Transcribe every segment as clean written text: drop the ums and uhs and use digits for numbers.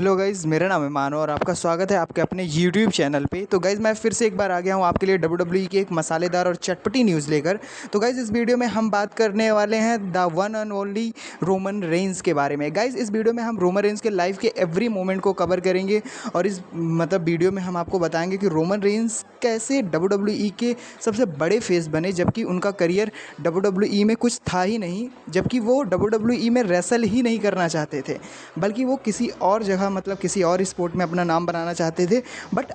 Hello guys, मेरा नाम है मानो और आपका स्वागत है आपके अपने यूट्यूब चैनल पे। तो गाइज़ मैं फिर से एक बार आ गया हूँ आपके लिए WWE की एक मसालेदार और चटपटी न्यूज़ लेकर। तो गाइज़ इस वीडियो में हम बात करने वाले हैं the one and only Roman Reigns के बारे में। गाइज़ इस वीडियो में हम रोमन रेंस के लाइफ के एवरी मोमेंट को कवर करेंगे और इस वीडियो में हम आपको बताएंगे कि रोमन रेंस कैसे WWE के सबसे बड़े फेस बने, जबकि उनका करियर WWE में कुछ था ही नहीं, जबकि वो WWE में रेसल ही नहीं करना चाहते थे, बल्कि वो किसी और जगह किसी और स्पोर्ट में अपना नाम बनाना चाहते थे। बट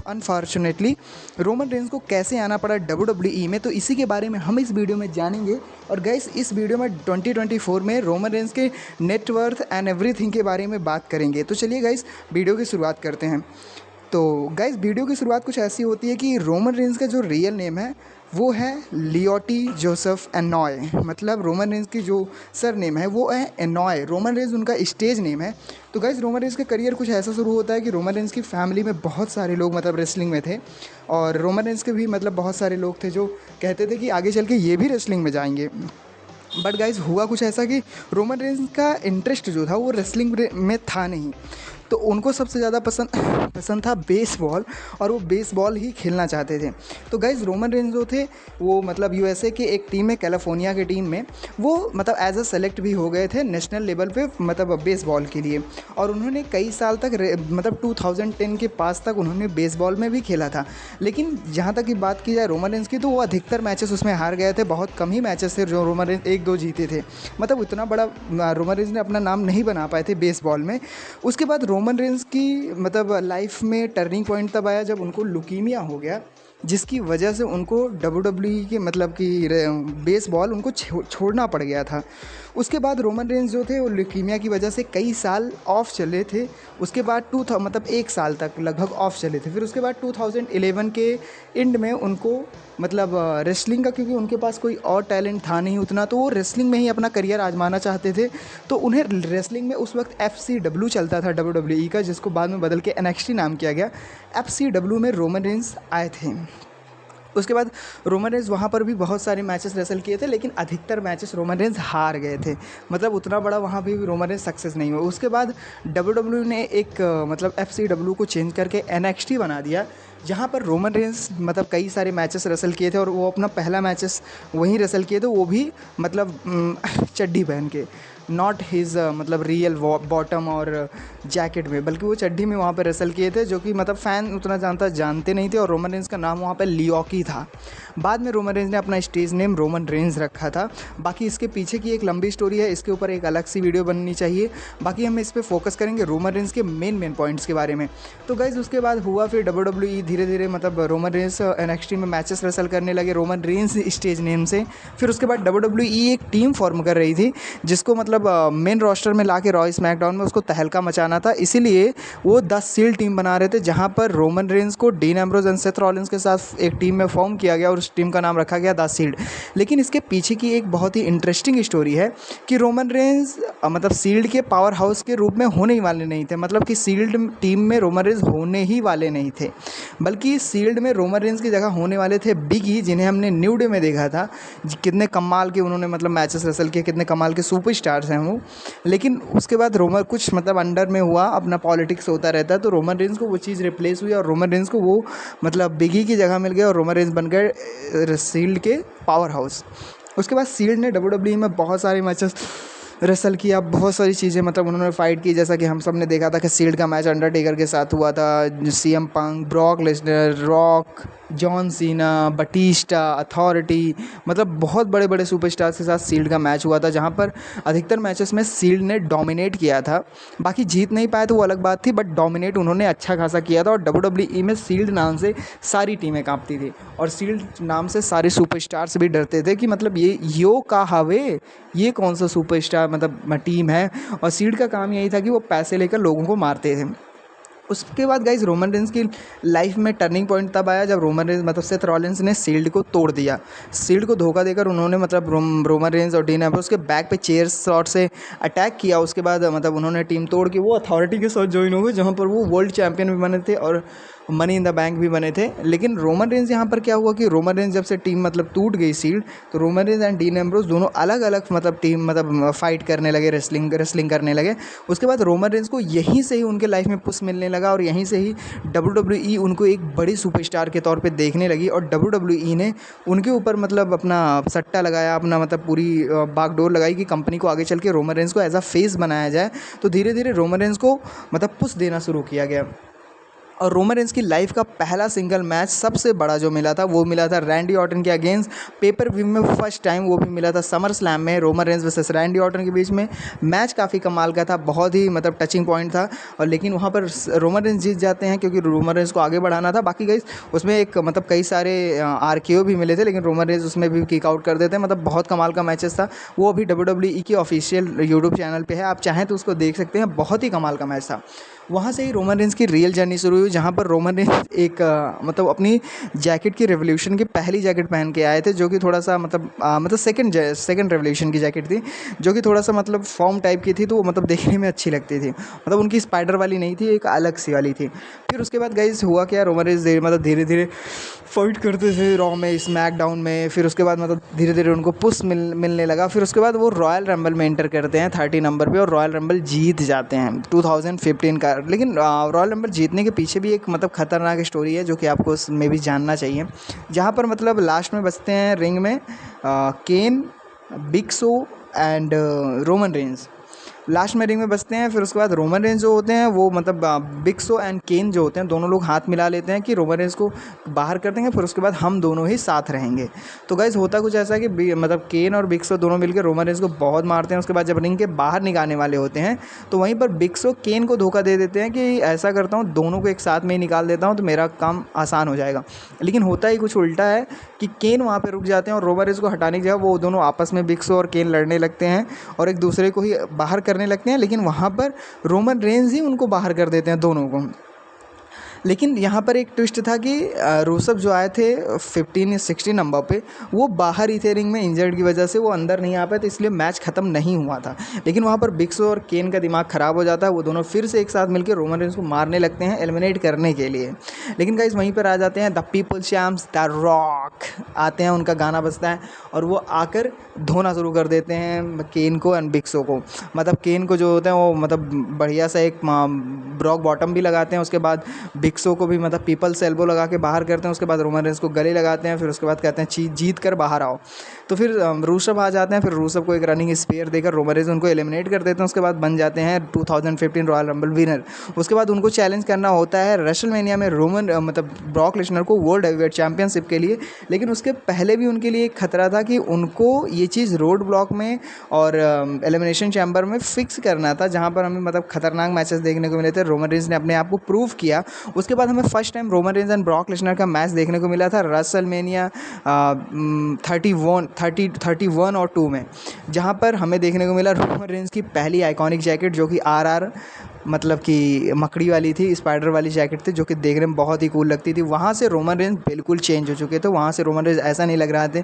अनफॉर्चुनेटली रोमन रेंस को कैसे आना पड़ा WWE में, तो इसी के बारे में हम इस वीडियो में जानेंगे। और गाइस इस वीडियो में 2024 में रोमन रेंस के नेटवर्थ एंड एवरीथिंग के बारे में बात करेंगे। तो चलिए गाइस वीडियो की शुरुआत करते हैं। तो गाइस वीडियो की शुरुआत कुछ ऐसी होती है कि रोमन रेंस का जो रियल नेम है वो है लियोटी जोसेफ एनॉय। मतलब रोमन रेंस की जो सर नेम है वो है एनॉय। रोमन रेंस उनका स्टेज नेम है। तो गाइस रोमन रेंस का करियर कुछ ऐसा शुरू होता है कि रोमन रेंस की फैमिली में बहुत सारे लोग रेसलिंग में थे, और रोमन रेंस के भी बहुत सारे लोग थे जो कहते थे कि आगे चल के ये भी रेसलिंग में जाएंगे। बट गाइज हुआ कुछ ऐसा कि रोमन रेंस का इंटरेस्ट जो था वो रेसलिंग में था नहीं, तो उनको सबसे ज़्यादा पसंद था बेसबॉल, और वो बेसबॉल ही खेलना चाहते थे। तो गाइज रोमन रेंस जो थे वो यूएसए के एक टीम में, कैलिफोर्निया की टीम में वो एज अ सेलेक्ट भी हो गए थे नेशनल लेवल पे बेसबॉल के लिए। और उन्होंने कई साल तक 2010 के पास तक उन्होंने बेसबॉल में भी खेला था। लेकिन जहाँ तक की बात की जाए रोमन रेंस की, तो वो अधिकतर मैचेस उसमें हार गए थे। बहुत कम ही मैचेस थे जो रोमन रेंस 1-2 जीते थे। उतना बड़ा रोमन रेंस ने अपना नाम नहीं बना पाए थे बेसबॉल में। उसके बाद रोमन रेंस की लाइफ में टर्निंग पॉइंट तब आया जब उनको लुकीमिया हो गया, जिसकी वजह से उनको WWE के बेसबॉल उनको छोड़ना पड़ गया था। उसके बाद रोमन रेंस जो थे वो ल्यूकीमिया की वजह से कई साल ऑफ चले थे। उसके बाद 1 साल तक लगभग ऑफ चले थे। फिर उसके बाद 2011 के एंड में उनको रेसलिंग का, क्योंकि उनके पास कोई और टैलेंट था नहीं उतना, तो वो रेसलिंग में ही अपना करियर आजमाना चाहते थे। तो उन्हें रेसलिंग में उस वक्त FCW चलता था WWE का, जिसको बाद में बदल के NXT नाम किया गया। FCW में रोमन रेंस आए थे। उसके बाद रोमन रेंस वहाँ पर भी बहुत सारे मैचेस रेसल किए थे, लेकिन अधिकतर मैचेस रोमन रेंस हार गए थे। उतना बड़ा वहाँ भी रोमन रेंस सक्सेस नहीं हुआ। उसके बाद WWE ने एक FCW को चेंज करके NXT बना दिया, जहाँ पर रोमन रेंस कई सारे मैचेस रेसल किए थे, और वो अपना पहला मैचेस वहीं रेसल किए थे, वो भी चड्डी पहन के, नॉट हिज रियल बॉटम और जैकेट में, बल्कि वो चड्डी में वहाँ पर रेसल किए थे, जो कि फ़ैन उतना जानते नहीं थे। और रोमन रेंस का नाम वहाँ पर लियोकी था। बाद में रोमन रेंस ने अपना स्टेज नेम रोमन रेंस रखा था। बाकी इसके पीछे की एक लंबी स्टोरी है, इसके ऊपर एक अलग सी वीडियो बननी चाहिए। बाकी हम इस पर फोकस करेंगे रोमन रेंस के मेन पॉइंट्स के बारे में। तो गाइज उसके बाद हुआ फिर WWE धीरे धीरे रोमन रेंस NXT में मैचेस रेसल करने लगे रोमन रेंस स्टेज नेम से। फिर उसके बाद WWE एक टीम फॉर्म कर रही थी, जिसको मेन रोस्टर में ला के रॉय स्मैकडाउन में उसको तहलका मचाना था। इसीलिए वो 10 सील टीम बना रहे थे, जहाँ पर रोमन रेंस को dean Ambrose and Seth Rollins के साथ एक टीम में फॉर्म किया गया, और उस टीम का नाम रखा गया 10 सील्ड। लेकिन इसके पीछे की एक बहुत ही इंटरेस्टिंग स्टोरी है कि रोमन रेंस सील्ड के पावर हाउस के रूप में होने ही वाले नहीं थे। कि सील्ड टीम में रोमन रेंस होने ही वाले नहीं थे, बल्कि सील्ड में रोमन रेंस की जगह होने वाले थे बिग ई, जिन्हें हमने न्यू डे में देखा था। कितने कमाल के उन्होंने मैचेस रेसल किए, कितने कमाल के सुपर स्टार्स हैं वो। लेकिन उसके बाद रोमन कुछ अंडर में हुआ, अपना पॉलिटिक्स होता रहता है, तो रोमन रेंस को वो चीज़ रिप्लेस हुई, और रोमन रेंस को वो बिगी की जगह मिल गया, और रोमन रेंस बन गए सील्ड के पावर हाउस। उसके बाद सील्ड ने WWE में बहुत सारे मैचेस रेसल किया, बहुत सारी चीज़ें उन्होंने फाइट की, जैसा कि हम सब ने देखा था कि सील्ड का मैच अंडरटेकर के साथ हुआ था, CM Punk, Brock Lesnar, Rock, John Cena, Batista, Authority, बहुत बड़े बड़े सुपरस्टार्स के साथ सील्ड का मैच हुआ था, जहां पर अधिकतर मैचेस में सील्ड ने डोमिनेट किया था। बाकी जीत नहीं पाए तो वो अलग बात थी, बट डोमिनेट उन्होंने अच्छा खासा किया था। और WWE में सील्ड नाम से सारी टीमें कांपती थी, और सील्ड नाम से सारे सुपरस्टार्स भी डरते थे कि ये यो का हवे, ये कौन सा सुपरस्टार टीम है। और सील्ड का काम यही था कि वो पैसे लेकर लोगों को मारते थे। उसके बाद गाइज रोमन रेंस की लाइफ में टर्निंग पॉइंट तब आया जब रोमन रेंस सेथ रॉलिंस ने सील्ड को तोड़ दिया। सील्ड को धोखा देकर उन्होंने रोमन रेंस और डीन एम्ब्रोज के बैक पे चेयर शॉट से अटैक किया। उसके बाद उन्होंने टीम तोड़ के वो अथॉरिटी के साथ ज्वाइन हो गए, जहाँ पर वो वर्ल्ड चैंपियन भी बने थे, और मनी इन द बैंक भी बने थे। लेकिन रोमन रेंज यहाँ पर क्या हुआ कि रोमन रेंज जब से टीम मतलब टूट गई सील्ड, तो Roman Reigns and dean Ambrose दोनों अलग अलग मतलब टीम मतलब फाइट करने लगे, रेसलिंग करने लगे। उसके बाद रोमन रेंज को यहीं से ही उनके लाइफ में पुश मिलने लगा और यहीं से ही WWE उनको एक बड़ी सुपरस्टार के तौर पे देखने लगी और WWE ने उनके ऊपर मतलब अपना सट्टा लगाया, अपना मतलब पूरी बागडोर लगाई कि कंपनी को आगे चल के रोमन रेंज को एज अ फेस बनाया जाए। तो धीरे धीरे रोमन रेंज को मतलब पुश देना शुरू किया गया और रोमन रेंज की लाइफ का पहला सिंगल मैच सबसे बड़ा जो मिला था वो मिला था रैंडी ऑर्टन के अगेंस्ट पेपर व्यू में फर्स्ट टाइम। वो भी मिला था समर स्लैम में, Roman Reigns versus Randy Orton के बीच में। मैच काफ़ी कमाल का था, बहुत ही मतलब टचिंग पॉइंट था और लेकिन वहाँ पर रोमन रेंज जीत जाते हैं क्योंकि रोमन रेंज को आगे बढ़ाना था। बाकी गाइस उसमें एक मतलब कई सारे RKO भी मिले थे लेकिन रोमन रेंज उसमें भी किक आउट कर देते हैं। मतलब बहुत कमाल का मैचेस था। वो अभी WWE की ऑफिशियल यूट्यूब चैनल पे है, आप चाहें तो उसको देख सकते हैं। बहुत ही कमाल का मैच था। वहाँ से ही रोमन रेंज की रियल जर्नी शुरू हुई जहाँ पर रोमन रेंज एक मतलब अपनी जैकेट की रेवोल्यूशन की पहली जैकेट पहन के आए थे, जो कि थोड़ा सा मतलब सेकंड रेवोल्यूशन की जैकेट थी, जो कि थोड़ा सा मतलब फॉर्म टाइप की थी। तो वो मतलब देखने में अच्छी लगती थी, मतलब उनकी स्पाइडर वाली नहीं थी, एक अलग सी वाली थी। फिर उसके बाद गाइस हुआ क्या, रोमन रेंज मतलब धीरे धीरे फाइट करते थे रॉ में, स्मैकडाउन में। फिर उसके बाद मतलब धीरे धीरे उनको पुश मिलने लगा। फिर उसके बाद वो रॉयल रंबल में एंटर करते हैं 30 नंबर पे और रॉयल रंबल जीत जाते हैं 2015 का। लेकिन रॉयल रंबल जीतने के पीछे भी एक मतलब खतरनाक स्टोरी है जो कि आपको उसमें भी जानना चाहिए। जहाँ पर मतलब लास्ट में बचते हैं रिंग में Kane, Big Show and Roman Reigns last में रिंग में बचते हैं। फिर उसके बाद रोमन रेंज जो होते हैं वो मतलब बिग शो एंड केन जो होते हैं दोनों लोग हाथ मिला लेते हैं कि रोमन रेंज को बाहर कर देंगे, फिर उसके बाद हम दोनों ही साथ रहेंगे। तो गाइस होता कुछ ऐसा है कि मतलब केन और बिग शो दोनों मिलकर रोमन रेंज को बहुत मारते हैं। उसके बाद जब रिंग के बाहर निकालने वाले होते हैं तो वहीं पर बिग शो केन को धोखा दे देते हैं कि ऐसा करता हूँ दोनों को एक साथ में ही निकाल देता हूँ तो मेरा काम आसान हो जाएगा। लेकिन होता ही कुछ उल्टा है कि केन वहाँ पर रुक जाते हैं और रोमन रेंज को हटाने की जगह वो दोनों आपस में बिग शो और केन लड़ने लगते हैं और एक दूसरे को ही बाहर करने लगते हैं। लेकिन वहाँ पर रोमन रेंज ही उनको बाहर कर देते हैं दोनों को। लेकिन यहाँ पर एक ट्विस्ट था कि रूसफ जो आए थे 15-16 नंबर पे वो बाहर ही थे रिंग में, इंजर्ड की वजह से वो अंदर नहीं आ पाए, तो इसलिए मैच ख़त्म नहीं हुआ था। लेकिन वहाँ पर बिग शो और केन का दिमाग ख़राब हो जाता है, वो दोनों फिर से एक साथ मिलकर रोमन रेंज को मारने लगते हैं एलिमिनेट करने के लिए। लेकिन गाइस वहीं पर आ जाते हैं the people champs the rock आते हैं, उनका गाना बजता है और वो आकर धोना शुरू कर देते हैं केन को एंड बिग शो को। मतलब केन को जो होते हैं वो मतलब बढ़िया सा एक ब्रॉक बॉटम भी लगाते हैं, उसके बाद बिग शो को भी मतलब पीपल्स एल्बो लगा के बाहर करते हैं, उसके बाद रोमन रेंज को गले लगाते हैं, फिर उसके बाद कहते हैं जीत कर बाहर आओ। तो फिर रूसफ आ जाते हैं, फिर रूसफ को एक रनिंग स्पेयर देकर रोमन रेंज उनको एलिमिनेट कर देते हैं। उसके बाद बन जाते हैं 2015 रॉयल रंबल विनर। उसके बाद उनको चैलेंज करना होता है रेसलमेनिया में रोमन मतलब ब्रॉक लेसनर को वर्ल्ड हैवीवेट चैंपियनशिप के लिए। लेकिन उसके पहले भी उनके लिए एक खतरा था कि उनको ये चीज़ रोड ब्लॉक में और एलिमिनेशन चैम्बर में फिक्स करना था, जहाँ पर हमें मतलब खतरनाक मैचेस देखने को मिले थे। रोमन रेंज ने अपने आप को प्रूव किया। उसके बाद हमें first time Roman Reigns and Brock Lesnar का मैच देखने को मिला था रेसलमेनिया 31 और 2 में, जहाँ पर हमें देखने को मिला रोमन रेंज की पहली आइकॉनिक जैकेट जो कि RR मतलब कि मकड़ी वाली थी, स्पाइडर वाली जैकेट थी जो कि देखने में बहुत ही कूल लगती थी। वहाँ से रोमन रेंज बिल्कुल चेंज हो चुके थे। वहाँ से रोमन रेंज ऐसा नहीं लग रहा थे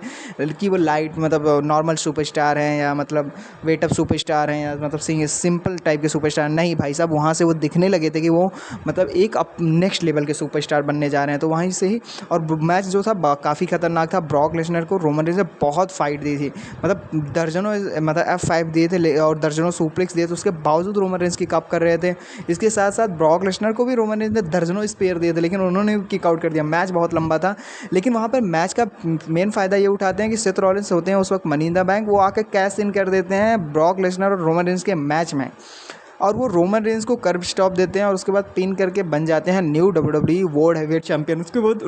कि वो लाइट मतलब नॉर्मल सुपरस्टार हैं या मतलब वेट अप सुपरस्टार हैं या मतलब सिंपल टाइप के सुपरस्टार। नहीं भाई साहब, वहाँ से वो दिखने लगे थे कि वो मतलब एक नेक्स्ट लेवल के सुपरस्टार बनने जा रहे हैं। तो वहीं से ही और मैच जो था काफ़ी खतरनाक था। ब्रॉक लेसनर को रोमन रेंज ने बहुत फाइट दी थी, मतलब दर्जनों मतलब F5 दिए थे और दर्जनों सुप्लेक्स दिए थे, उसके बावजूद रोमन रेंज की कप कर रहे थे। इसके साथ साथ ब्रॉक लेसनर को भी रोमन रेंज ने दर्जनों स्पेयर दिए थे लेकिन उन्होंने किक आउट कर दिया। मैच बहुत लंबा था लेकिन वहाँ पर मैच का मेन फ़ायदा ये उठाते हैं कि सेथ रॉलिंस होते हैं उस वक्त मनी इन द बैंक, वो आकर कैश इन कर देते हैं ब्रॉक लेसनर और रोमन रेंज के मैच में और वो रोमन रेंज को कर्ब स्टॉप देते हैं और उसके बाद पिन करके बन जाते हैं new WWE world heavyweight champion. उसके बाद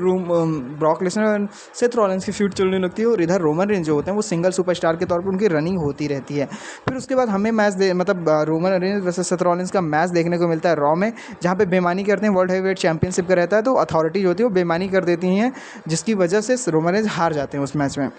ब्रॉक लेसनर और सेथ रॉलिंस की फ्यूड चलने लगती है और इधर रोमन रेंज जो होते हैं वो सिंगल सुपरस्टार के तौर पर उनकी रनिंग होती रहती है। फिर उसके बाद हमें मैच मतलब Roman Reigns versus Seth Rollins का मैच देखने को मिलता है रॉ में, जहाँ पे बेईमानी करते हैं, वर्ल्ड हैवीवेट चैंपियनशिप का रहता है तो अथॉरिटी जो होती है वो बेईमानी कर देती हैं जिसकी वजह से रोमन रेंज हार जाते हैं उस मैच में।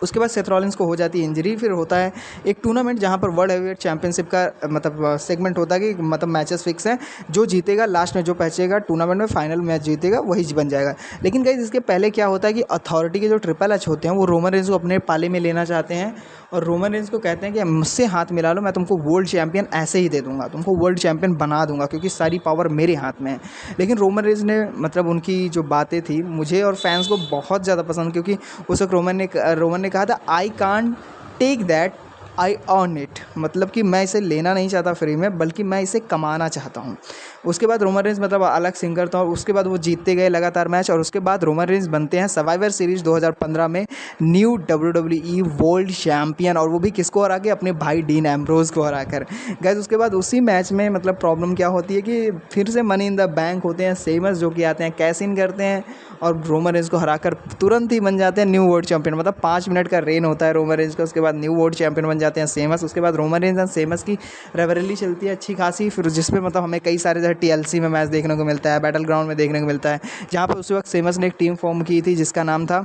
उसके बाद सेथ रॉलिंस को हो जाती है इंजरी। फिर होता है एक टूर्नामेंट जहाँ पर वर्ल्ड हैवीवेट चैंपियनशिप का मतलब सेगमेंट होता है कि मतलब मैचेस फिक्स हैं, जो जीतेगा लास्ट में जो पहुंचेगा टूर्नामेंट में फाइनल मैच जीतेगा वही बन जाएगा। लेकिन गाइस इसके पहले क्या होता है कि अथॉरिटी के जो ट्रिपल एच होते हैं वो रोमन रेंज को अपने पाले में लेना चाहते हैं और रोमन रेंस को कहते हैं कि मुझसे हाथ मिला लो, मैं तुमको वर्ल्ड चैम्पियन ऐसे ही दे दूंगा, तुमको वर्ल्ड चैम्पियन बना दूंगा, क्योंकि सारी पावर मेरे हाथ में है। लेकिन रोमन रेंस ने मतलब उनकी जो बातें थी मुझे और फैंस को बहुत ज़्यादा पसंद, क्योंकि उस वक्त रोमन ने कहा था I can't take that, I earn it, मतलब कि मैं इसे लेना नहीं चाहता फ्री में, बल्कि मैं इसे कमाना चाहता हूँ। उसके बाद रोमन रेंस मतलब अलग सिंगर था, और उसके बाद वो जीतते गए लगातार मैच, और उसके बाद रोमन रेंस बनते हैं सर्वाइवर सीरीज 2015 में न्यू WWE वर्ल्ड चैम्पियन, और वो भी किसको हरा के, अपने भाई डीन एम्ब्रोज को हरा कर। गाइस उसके बाद उसी मैच में मतलब प्रॉब्लम क्या होती है कि फिर से मनी इन द बैंक होते हैं सेमस, जो कि आते हैं कैश इन करते हैं और रोमन रेंस को हराकर तुरंत ही बन जाते हैं न्यू वर्ल्ड चैंपियन। मतलब 5 मिनट का रेन होता है रोमन रेंस का, उसके बाद न्यू वर्ल्ड चैंपियन बन जाते हैं सेमस। उसके बाद रोमन रेंस एंड सेमस की रेवरली चलती है अच्छी खासी, फिर जिसमें मतलब हमें कई सारे जैसे TLC में मैच देखने को मिलता है, बैटल ग्राउंड में देखने को मिलता है, जहाँ पर उस वक्त सेमस ने एक टीम फॉर्म की थी जिसका नाम था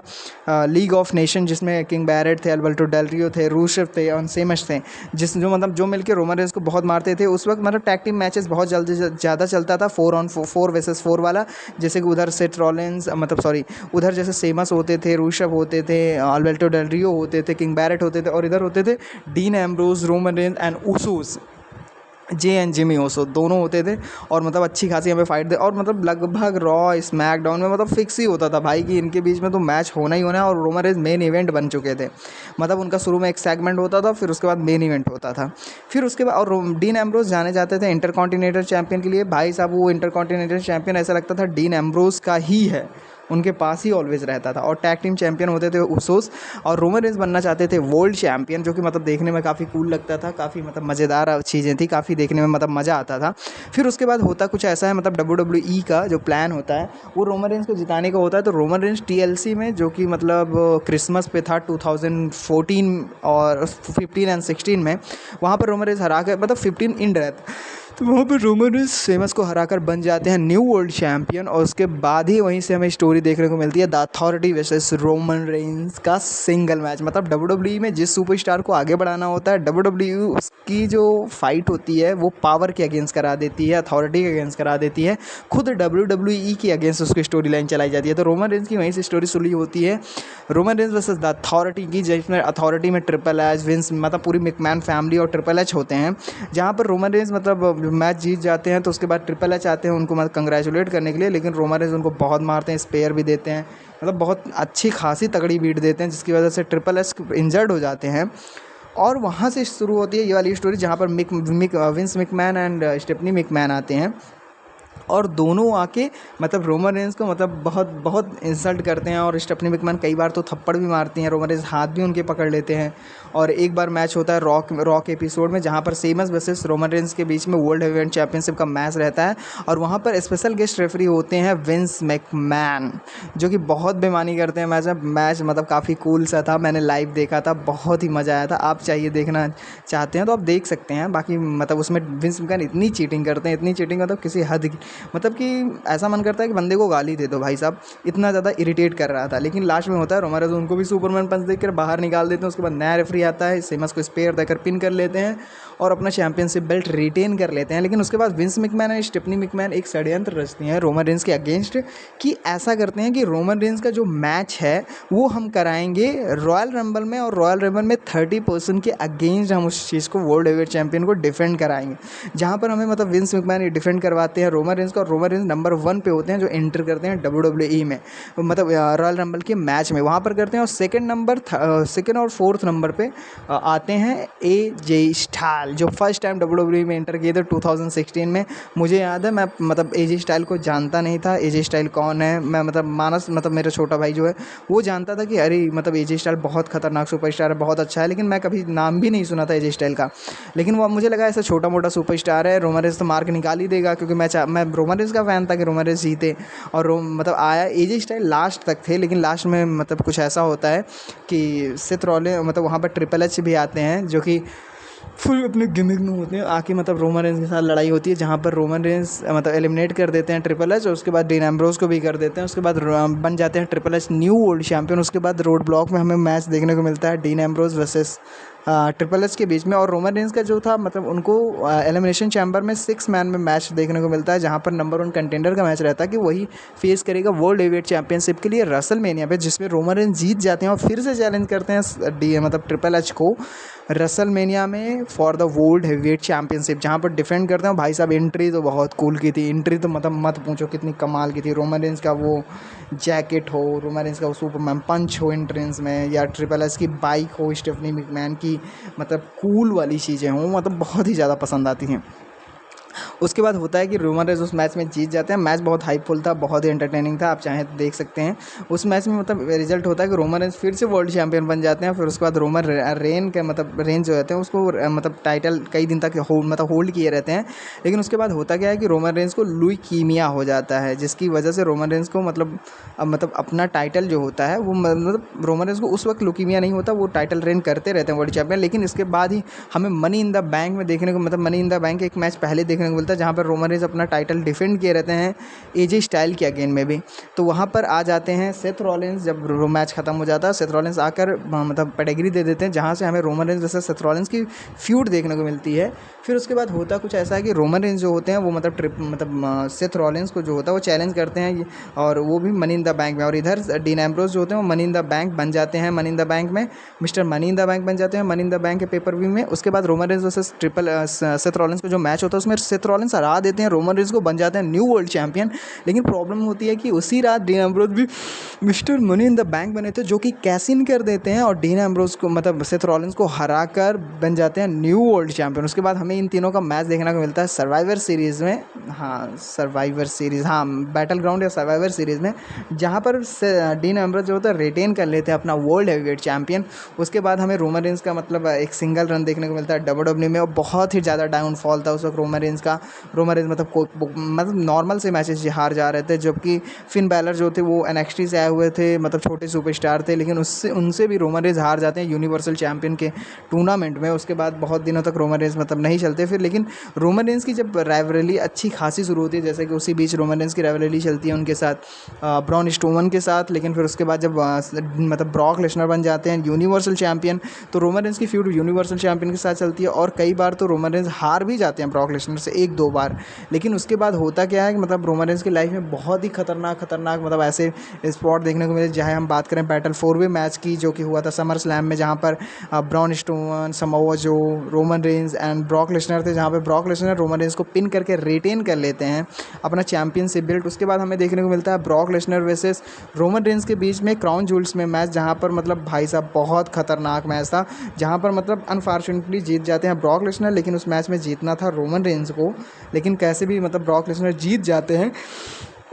लीग ऑफ नेशन, जिसमें किंग बैरेट थे, अल्बर्टो डेल रियो थे, रूशेफ थे और सेमस थे, जो मिलकर रोमन रेंस को बहुत मारते थे। उस वक्त मतलब टैग टीम मैचेस बहुत जल्दी ज़्यादा चलता था, 4 वर्सेस 4 वाला, जैसे कि उधर सेथ रॉलिंस उधर जैसे सेमस होते थे, रूशेफ होते थे, अल्बर्टो डेल रियो होते थे, किंग बैरेट होते थे, और इधर होते थे Dean Ambrose, Roman Reigns and Usos, Jey and Jimmy Uso दोनों होते थे। और मतलब अच्छी खासी हमें फाइट दे, और मतलब लगभग रॉ स्मैकडाउन में मतलब फिक्स ही होता था भाई कि इनके बीच में तो मैच होना ही होना है, और रोमन रेंस मेन इवेंट बन चुके थे। मतलब उनका शुरू में एक सेगमेंट होता था, फिर उसके बाद मेन इवेंट होता था, फिर उसके बाद और डीन एम्ब्रोज जाने जाते थे इंटरकॉन्टिनेंटल चैंपियन के लिए। भाई साहब वो इंटरकॉन्टिनेंटल चैंपियन ऐसा लगता था डीन एम्ब्रोज का ही है, उनके पास ही ऑलवेज रहता था। और टैग टीम चैंपियन होते थे उसोस, और रोमन रेंस बनना चाहते थे वर्ल्ड चैंपियन, जो कि मतलब देखने में काफ़ी कूल लगता था, काफ़ी मतलब मज़ेदार चीज़ें थी, काफ़ी देखने में मतलब मज़ा आता था। फिर उसके बाद होता कुछ ऐसा है, मतलब WWE का जो प्लान होता है वो रोमन रेंस को जिताने का होता है। तो रोमन रेंस TLC में, जो कि मतलब क्रिसमस पे था 2014 और 15 एंड 16 में, वहाँ पर रोमन रेंस हरा कर मतलब 15 इन रहता, तो वहाँ पर रोमन रेंस सेमस को हराकर बन जाते हैं न्यू वर्ल्ड चैम्पियन। और उसके बाद ही वहीं से हमें स्टोरी देखने को मिलती है the authority versus Roman Reigns का सिंगल मैच। मतलब WWE में जिस सुपरस्टार को आगे बढ़ाना होता है, WWE उसकी जो फाइट होती है वो पावर के अगेंस्ट करा देती है, अथॉरिटी के अगेंस्ट करा देती है, खुद WWE के अगेंस्ट उसकी स्टोरी लाइन चलाई जाती है। तो रोमन रेंस की वहीं से स्टोरी शुरू होती है Roman Reigns versus the authority की, जिसमें अथॉरिटी में ट्रिपल एच, विंस मतलब पूरी मैकमैन फैमिली और ट्रिपल एच होते हैं। जहाँ पर रोमन रेंस मतलब मैच जीत जाते हैं, तो उसके बाद ट्रिपल एच आते हैं उनको मतलब कंग्रेचुलेट करने के लिए, लेकिन रोमन रेंस उनको बहुत मारते हैं, स्पेयर भी देते हैं, मतलब बहुत अच्छी खासी तगड़ी बीट देते हैं, जिसकी वजह से ट्रिपल एच इंजर्ड हो जाते हैं। और वहाँ से शुरू होती है ये वाली स्टोरी, जहाँ पर Vince McMahon and Stephanie McMahon आते हैं, और दोनों आके मतलब रोमन रेंस को मतलब बहुत बहुत इंसल्ट करते हैं, और स्टेफनी मैकमैन कई बार तो थप्पड़ भी मारती हैं, रोमन रेंस हाथ भी उनके पकड़ लेते हैं। और एक बार मैच होता है रॉक एपिसोड में, जहाँ पर सेमस वर्सेस रोमन रेंस के बीच में वर्ल्ड हेवीवेट चैंपियनशिप का मैच रहता है, और वहाँ पर स्पेशल गेस्ट रेफरी होते हैं विंस मैकमैन, जो कि बहुत बेईमानी करते हैं मैच मतलब काफ़ी कूल सा था, मैंने लाइव देखा था, बहुत ही मज़ा आया था। आप चाहिए देखना चाहते हैं तो आप देख सकते हैं। बाकी मतलब उसमें विंस मैकमैन इतनी चीटिंग करते हैं, इतनी चीटिंग मतलब किसी हद की, मतलब कि ऐसा मन करता है कि बंदे को गाली दे दो भाई साहब, इतना ज़्यादा इरिटेट कर रहा था। लेकिन लास्ट में होता है रोमन रेंस उनको भी सुपरमैन पंच देकर बाहर निकाल देते हैं, उसके बाद नया रेफरी आता है, सेमस को स्पेयर देकर पिन कर लेते हैं और अपना चैंपियनशिप बेल्ट रिटेन कर लेते हैं। लेकिन उसके बाद विंस मैकमैन और स्टेफनी मैकमैन एक षड्यंत्र रचती हैं रोमन रेंस के अगेंस्ट, कि ऐसा करते हैं कि रोमन रेंस का जो मैच है वो हम कराएंगे रॉयल रंबल में, और रॉयल रंबल में 30% के अगेंस्ट हम उस चीज़ को वर्ल्ड हेवीवेट चैंपियन को डिफेंड कराएंगे। जहाँ पर हमें मतलब विंस मैकमैन डिफेंड करवाते हैं रोमन रेंस का, और रोमन रेंस नंबर 1 पे होते हैं जो एंटर करते हैं WWE में, मतलब रॉयल रंबल के मैच में वहाँ पर करते हैं। और सेकंड और फोर्थ नंबर पे आते हैं AJ स्टाइल, जो फर्स्ट टाइम WWE में एंटर किए थे 2016 में। मुझे याद है, मैं मतलब AJ स्टाइल को जानता नहीं था, AJ स्टाइल कौन है, मैं मतलब मानस मतलब मेरा छोटा भाई जो है वो जानता था कि अरे मतलब AJ स्टाइल बहुत खतरनाक सुपरस्टार है, बहुत अच्छा है, लेकिन मैं कभी नाम भी नहीं सुना था AJ स्टाइल का। लेकिन वो मुझे लगा ऐसा छोटा मोटा सुपरस्टार है, रोमन रेंस तो मार्क निकाल ही देगा, क्योंकि मैं रोमन रेंस का फ़ैन था कि रोमन रेंस जीते। और मतलब आया AJ स्टाइल लास्ट तक थे, लेकिन लास्ट में मतलब कुछ ऐसा होता है कि सेथ रॉलिंस मतलब वहाँ पर ट्रिपल एच भी आते हैं, जो कि फुल अपने गिमिक में होते हैं, आके मतलब रोमन रेंस के साथ लड़ाई होती है, जहाँ पर रोमन रेंस मतलब एलिमिनेट कर देते हैं ट्रिपल एच, और उसके बाद डीन एम्ब्रोज को भी कर देते हैं। उसके बाद बन जाते हैं triple H new world champion. उसके बाद रोड ब्लॉक में हमें मैच देखने को मिलता है dean Ambrose versus triple H के बीच में। और रोमन रेंस का जो था मतलब उनको एलिमिनेशन चैम्बर में 6 मैन में मैच देखने को मिलता है, जहाँ पर नंबर 1 कंटेंडर का मैच रहता है कि वही फेस करेगा वर्ल्ड हेवीवेट चैंपियनशिप के लिए रेसलमेनिया पे, जिसमें रोमन रेंस जीत जाते हैं और फिर से चैलेंज करते हैं मतलब ट्रिपल एच को रेसलमेनिया में for the world heavyweight championship, जहाँ पर डिफेंड करते हैं। भाई साहब एंट्री तो बहुत कूल की थी, एंट्री तो मतलब मत पूछो कितनी कमाल की थी। रोमन रेंस का वो जैकेट हो, रोमन रेंस का वो सुपरमैन पंच हो एंट्रेंस में, या ट्रिपल एच की बाइक हो स्टेफनी मैकमैन की, मतलब कूल वाली चीज़ें हों, मतलब बहुत ही ज़्यादा पसंद आती हैं। उसके बाद होता है कि रोमन रेंस उस मैच में जीत जाते हैं। मैच बहुत हाइपफुल था, बहुत ही एंटरटेनिंग था, आप चाहें तो देख सकते हैं। उस मैच में मतलब रिजल्ट होता है कि रोमन रेंस फिर से वर्ल्ड चैंपियन बन जाते हैं। फिर उसके बाद रोमन रेन के मतलब रेंज जो रहते हैं उसको मतलब टाइटल कई दिन तक होल्ड किए रहते हैं। लेकिन उसके बाद होता क्या है कि रोमन रेंस को लुईकीमिया हो जाता है, जिसकी वजह से रोमन रेंस को मतलब अपना टाइटल जो होता है वो मतलब रोमन रेंस को उस वक्त लुकीमिया नहीं होता, वो टाइटल रेन करते रहते हैं वर्ल्ड चैंपियन। लेकिन इसके बाद ही हमें मनी इन द बैंक में देखने को मतलब मनी इन द बैंक एक मैच पहले देखने को मिलता है, जहाँ पर रोमन रेंस अपना टाइटल डिफेंड किए रहते हैं एजे स्टाइल के अगेन में भी। तो वहाँ पर आ जाते हैं सेथ रॉलिंस, जब मैच खत्म हो जाता है सेथ रॉलिंस आकर मतलब पेडिग्री दे देते हैं, जहाँ से हमें रोमन रेंस जैसे सेथ रॉलिंस की फ्यूड देखने को मिलती है। फिर उसके बाद होता कुछ ऐसा है कि रोमन रेंस जो होते हैं वो मतलब सेथ रॉलिंस को जो होता है वो चैलेंज करते हैं, और वो भी मनी इन द बैंक में। और इधर डीन एम्ब्रोस जो होते हैं वो मनी इन द बैंक बन जाते हैं, मनी इन द बैंक में mister money in the bank बन जाते हैं मनी इन द बैंक के पेपर व्यू में। उसके बाद Roman Reigns versus Seth Rollins का जो मैच होता है उसमें सेथ रॉलिंस हरा देते हैं रोमन रेंस को, बन जाते हैं न्यू वर्ल्ड चैंपियन। लेकिन प्रॉब्लम होती है कि उसी रात डीन एम्ब्रोस भी mister money in the bank बने थे, जो कि कैश इन कर देते हैं और डीन एम्ब्रोस को मतलब सेथ रॉलिंस को हरा कर बन जाते हैं न्यू वर्ल्ड चैंपियन। उसके बाद हमें इन तीनों का मैच देखने को मिलता है सर्वाइवर सीरीज़ में, बैटल ग्राउंड या सर्वाइवर सीरीज़ में, जहाँ पर डीन एम्ब्रोस जो होता है रिटेन कर लेते हैं अपना वर्ल्ड हेवीवेट चैंपियन। उसके बाद हमें रोमन रेंस का मतलब एक सिंगल रन देखने को मिलता है डब्ल्यूडब्ल्यूई में, और बहुत ही ज़्यादा डाउनफॉल था उस वक्त रोमन रेंस का। रोमन रेंस मतलब नॉर्मल से मैचेस हार जा रहे थे, जबकि फिन बैलर जो थे वो एनएक्सटी से आए हुए थे, मतलब छोटे सुपरस्टार थे, लेकिन उनसे भी रोमन रेंस हार जाते हैं यूनिवर्सल चैंपियन के टूर्नामेंट में। उसके बाद बहुत दिनों तक रोमन रेंस मतलब नहीं चलते फिर। लेकिन रोमन रेंस की जब राइवलरी अच्छी खासी शुरू होती है, जैसे कि उसी बीच रोमन रेंस की राइवलरी चलती है उनके साथ ब्रॉन स्ट्रोमन के साथ। लेकिन फिर उसके बाद जब मतलब ब्रॉक लेसनर बन जाते हैं यूनिवर्सल चैंपियन, तो रोमन रेंस की फ्यूड यूनिवर्सल चैंपियन के साथ चलती है। और कई बार तो रोमन रेंस हार भी जाते हैं ब्रॉक लेसनर से 1-2 बार। लेकिन उसके बाद होता क्या है कि मतलब रोमन रेंस की लाइफ में बहुत ही खतरनाक मतलब ऐसे स्पॉट देखने को मिले। चाहे हम बात करें बैटल 4-वे मैच की जो कि हुआ था समर स्लैम में, जहाँ पर Braun Strowman, Samoa Joe, Roman Reigns and Brock Lesnar थे, जहाँ पर ब्रॉक लेसनर रोमन रेंस को पिन करके रिटेन कर लेते हैं अपना चैंपियनशिप बेल्ट। उसके बाद हमें देखने को मिलता है Brock Lesnar versus Roman Reigns के बीच में क्राउन जूल्स में मैच, जहाँ पर मतलब भाई साहब बहुत खतरनाक मैच था, जहाँ पर मतलब अनफॉर्चुनेटली जीत जाते हैं ब्रॉक लेसनर। लेकिन उस मैच में जीतना था रोमन रेंस को, लेकिन कैसे भी मतलब ब्रॉक लेसनर जीत जाते हैं,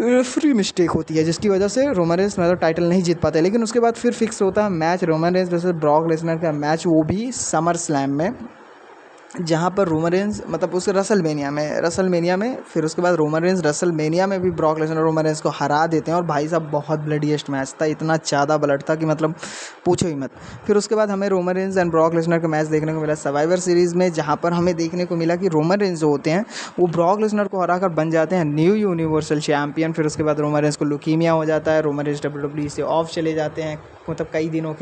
रेफरी मिस्टेक होती है जिसकी वजह से रोमन रेंस मतलब टाइटल नहीं जीत पाते। लेकिन उसके बाद फिर फिक्स होता है match Roman Reigns versus Brock Lesnar का मैच, वो भी समर स्लैम में, जहाँ पर रोमन रेंस मतलब उस रसलमेनिया में फिर उसके बाद रोमन रेंस रसलमेनिया में भी ब्रॉक लेसनर रोमन रेंस को हरा देते हैं। और भाई साहब बहुत ब्लडीएस्ट मैच था, इतना ज़्यादा ब्लड था कि मतलब पूछो ही मत। फिर उसके बाद हमें Roman Reigns and Brock Lesnar का मैच देखने को मिला सर्वाइवर सीरीज़ में, जहाँ पर हमें देखने को मिला कि रोमन रेंस जो होते हैं वो ब्रॉक लेसनर को हरा कर बन जाते हैं न्यू यूनिवर्सल चैंपियन। फिर उसके बाद रोमन रेंस को लुकीमिया हो जाता है, रोमन रेंस डब्ल्यूडब्ल्यूई से ऑफ चले जाते हैं मतलब कई दिनों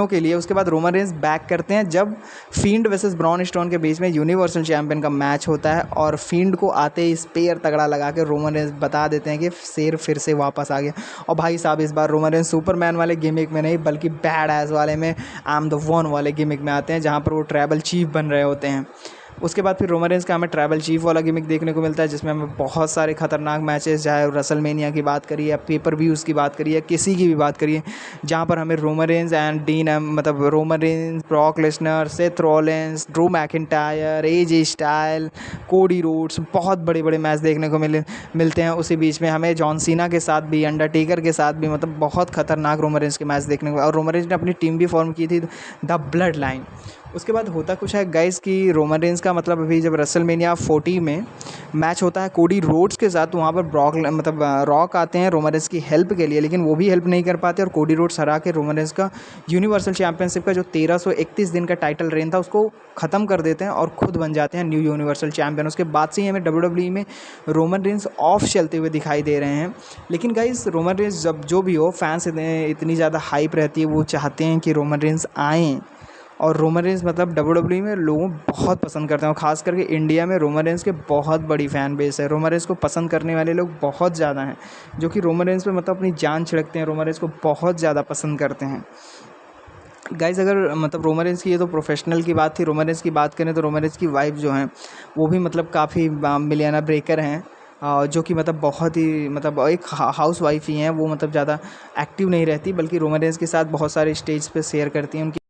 के लिए। उसके बाद रोमन रेंस बैक करते हैं जब फील्ड वर्सेस ब्रॉन स्ट्रोमन के बीच में यूनिवर्सल चैंपियन का मैच होता है, और फील्ड को आते ही स्पेयर तगड़ा लगा के रोमन रेंस बता देते हैं कि शेर फिर से वापस आ गया। और भाई साहब इस बार रोमन रेंस सुपरमैन वाले गिमिक में नहीं बल्कि बैड एज वाले में, आई एम द वन वाले गिमिक में आते हैं, जहाँ पर वो ट्राइबल चीफ बन रहे होते हैं। उसके बाद फिर रोमन रेंस का हमें ट्राइबल चीफ वाला गिमिक देखने को मिलता है, जिसमें हमें बहुत सारे खतरनाक मैचेस, चाहे रेसलमेनिया की बात करिए या पेपर व्यूज़ की बात करिए, किसी की भी बात करिए, जहाँ पर हमें रोमन रेंस एंड मतलब Roman Reigns, Brock Lesnar, Seth Rollins, Drew McIntyre, AJ Style, Cody Rhodes, बहुत बड़े बड़े मैच देखने को मिलते हैं। उसी बीच में हमें जॉन सीना के साथ भी, अंडरटेकर के साथ भी मतलब बहुत खतरनाक रोमन रेंस के मैच देखने को। और रोमन रेंस ने अपनी टीम भी फॉर्म की थी द ब्लड लाइन। उसके बाद होता कुछ है गाइस कि रोमन रेंस का मतलब अभी जब रेसलमेनिया 40 में मैच होता है कोडी रोड्स के साथ, वहाँ पर रॉक आते हैं रोमन रेंस की हेल्प के लिए, लेकिन वो भी हेल्प नहीं कर पाते और कोडी रोड्स हरा के रोमन रेंस का यूनिवर्सल चैंपियनशिप का जो 1331 दिन का टाइटल रेन था उसको ख़त्म कर देते हैं और खुद बन जाते हैं न्यू यूनिवर्सल चैंपियन। उसके बाद से ही हमें डब्ल्यूडब्ल्यूई में रोमन रेंस ऑफ चलते हुए दिखाई दे रहे हैं। लेकिन गाइस रोमन रेंस जब जो भी हो, फैंस इतनी ज़्यादा हाइप रहती है, वो चाहते हैं कि रोमन रेंस आएँ और रोमन रेंस मतलब WWE में लोगों बहुत पसंद करते हैं, और ख़ास करके इंडिया में रोमन रेंस के बहुत बड़ी फ़ैन बेस है। रोमन रेंस को पसंद करने वाले लोग बहुत ज़्यादा हैं, जो कि रोमन रेंस पे मतलब अपनी जान छिड़कते हैं, रोमन रेंस को बहुत ज़्यादा पसंद करते हैं। गाइज़ अगर मतलब रोमन रेंस की, ये तो प्रोफेशनल की बात थी, रोमन रेंस की बात करें तो रोमन रेंस की वाइफ जो हैं वो भी मतलब काफ़ी मिलियना ब्रेकर हैं, जो कि मतलब बहुत ही मतलब एक हाउस वाइफ ही हैं वो, मतलब ज़्यादा एक्टिव नहीं रहती, बल्कि रोमन रेंस के साथ बहुत सारे स्टेज पे शेयर करती हैं। उनकी